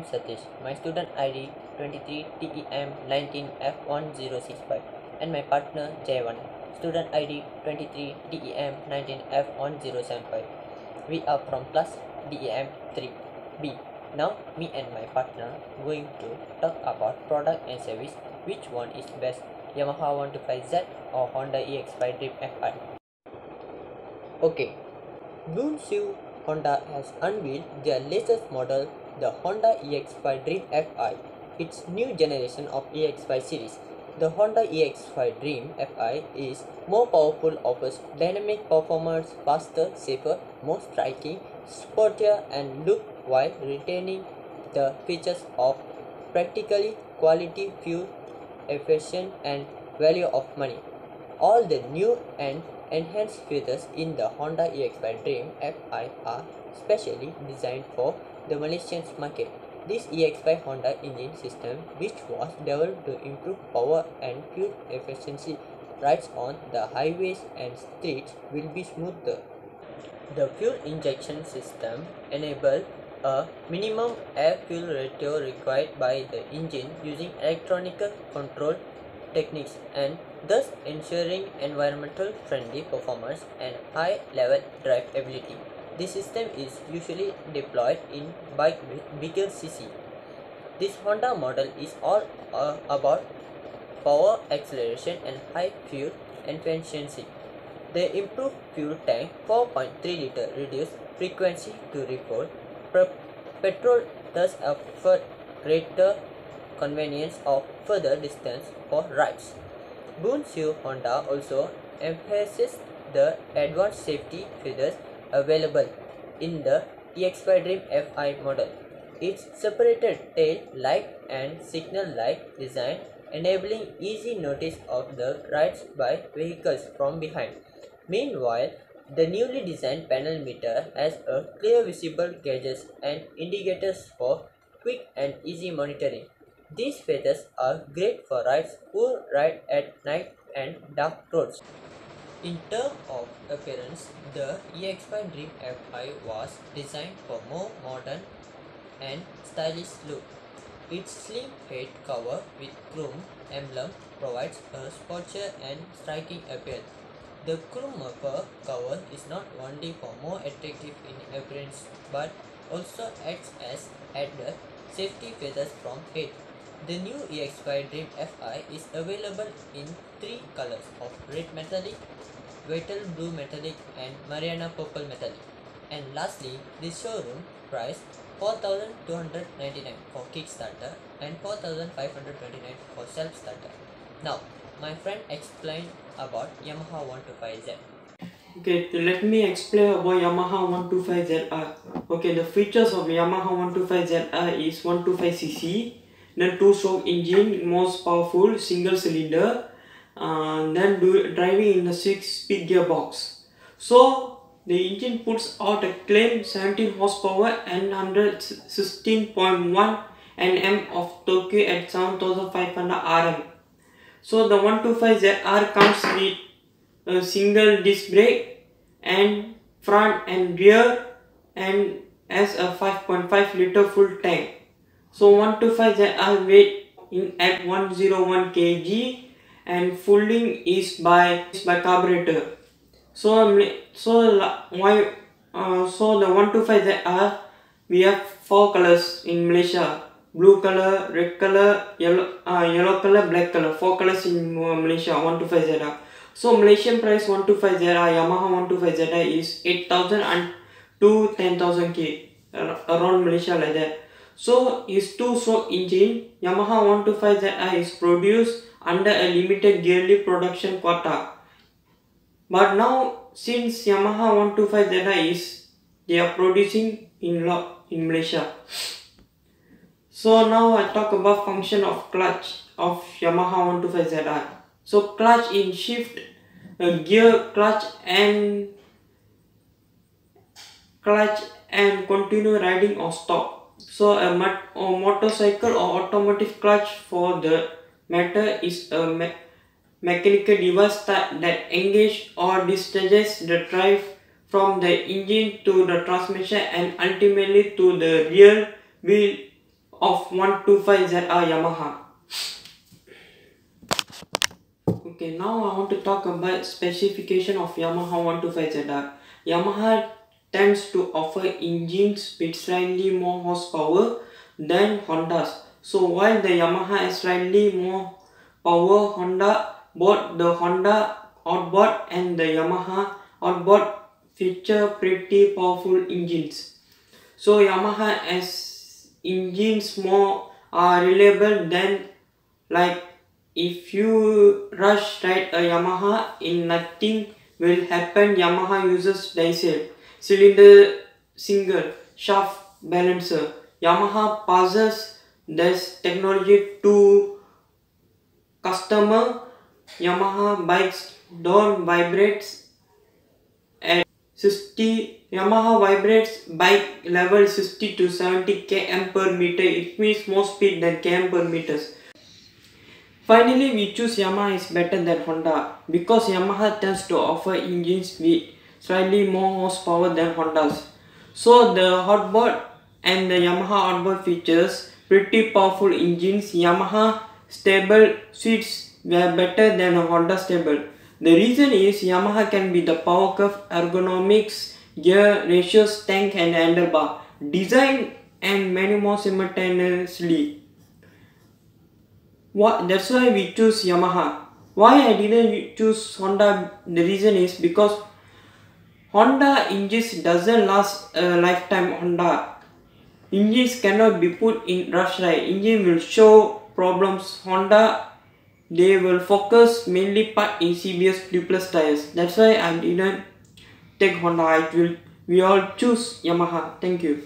am Satish. My student ID 23TEM19F1065 and my partner J1. Student ID 23TEM19F1075. We are from class DEM3B. Now me and my partner going to talk about product and service. Which one is best, Yamaha 125Z or Honda EX5 Dream FI? Okay, Bunsu Honda has unveiled their latest model, the Honda EX5 Dream FI, its new generation of EX5 series. The Honda EX5 Dream FI is more powerful, offers dynamic performance, faster, safer, more striking, sportier, and look while retaining the features of practically quality, fuel efficient, and value of money. All the new and enhanced features in the Honda EX5 Dream FI are specially designed for the Malaysian market. This EX5 Honda engine system, which was developed to improve power and fuel efficiency, rides on the highways and streets will be smoother. The fuel injection system enables a minimum air-fuel ratio required by the engine using electronic control techniques and thus ensuring environmental friendly performance and high level drivability. This system is usually deployed in bike with bigger cc. This Honda model is all about power, acceleration, and high fuel efficiency. The improved fuel tank 4.3 liter reduced frequency to refill petrol, thus offer greater convenience of further distance for rides. Bunsu Honda also emphasizes the advanced safety features available in the EX5 Dream FI model. Its separated tail light and signal light design enabling easy notice of the rides by vehicles from behind. Meanwhile, the newly designed panel meter has a clear visible gauges and indicators for quick and easy monitoring. These features are great for riders who ride at night and dark roads. In terms of appearance, the EX5 Dream FI was designed for more modern and stylish look. Its slim head cover with chrome emblem provides a sportier and striking appeal. The chrome upper cover is not only for more attractive in appearance but also acts as added safety features from head. The new EX5 Dream FI is available in three colors of red metallic, Vital blue metallic, and Mariana purple metallic. And lastly, the showroom price 4,299 for Kickstarter and 4,529 for self-starter. Now, my friend explained about Yamaha 125Z. Okay, let me explain about Yamaha 125ZR. Okay, the features of Yamaha 125ZR is 125cc, then 2-stroke engine, most powerful, single cylinder, then driving in the 6-speed gearbox. So the engine puts out a claimed 17 horsepower and 116.1 Nm of torque at 7500 Rm. So the 125ZR comes with a single disc brake and front and rear and has a 5.5 liter full tank. So 125ZR weight in at 101 kg and fulling is by carburetor. So the 125ZR we have 4 colors in Malaysia: blue color, red color, yellow color, black color. 4 colors in Malaysia 125ZR. So Malaysian price 125ZR Yamaha 125ZR is 8,000 to 10,000k around Malaysia like that. So its 2-stroke engine Yamaha 125ZR is produced under a limited yearly production quota. But now since Yamaha 125ZR is they are producing in Malaysia. So now I talk about function of clutch of Yamaha 125ZR. So clutch in shift, gear, clutch and continue riding or stop. So a motorcycle or automotive clutch for the matter is a mechanical device that engage or discharges the drive from the engine to the transmission and ultimately to the rear wheel of 125ZR Yamaha. Okay, now I want to talk about specification of Yamaha 125ZR. Yamaha tends to offer engines with slightly more horsepower than Honda's. So while the Yamaha has slightly more power, both the Honda outboard and the Yamaha outboard feature pretty powerful engines. So Yamaha has engines more reliable than, like, if you rush ride a Yamaha, in nothing will happen. Yamaha uses diesel cylinder single shaft balancer. Yamaha passes this technology to customer. Yamaha bikes don't vibrate at 60. Yamaha vibrates bike level 60 to 70 km per meter. It means more speed than km per meters. Finally, we choose Yamaha is better than Honda because Yamaha tends to offer engines with slightly more horsepower than Honda's. So the outboard and the Yamaha outboard features pretty powerful engines. Yamaha stable suits were better than a Honda stable. The reason is Yamaha can be the power curve, ergonomics, gear ratios, tank and handlebar, design and many more simultaneously. That's why we choose Yamaha. Why I didn't choose Honda? The reason is because Honda engines doesn't last a lifetime. Honda engines cannot be put in rush ride. Engine will show problems. Honda, they will focus mainly part in CBS tubeless tires. That's why I didn't take Honda. We all choose Yamaha. Thank you.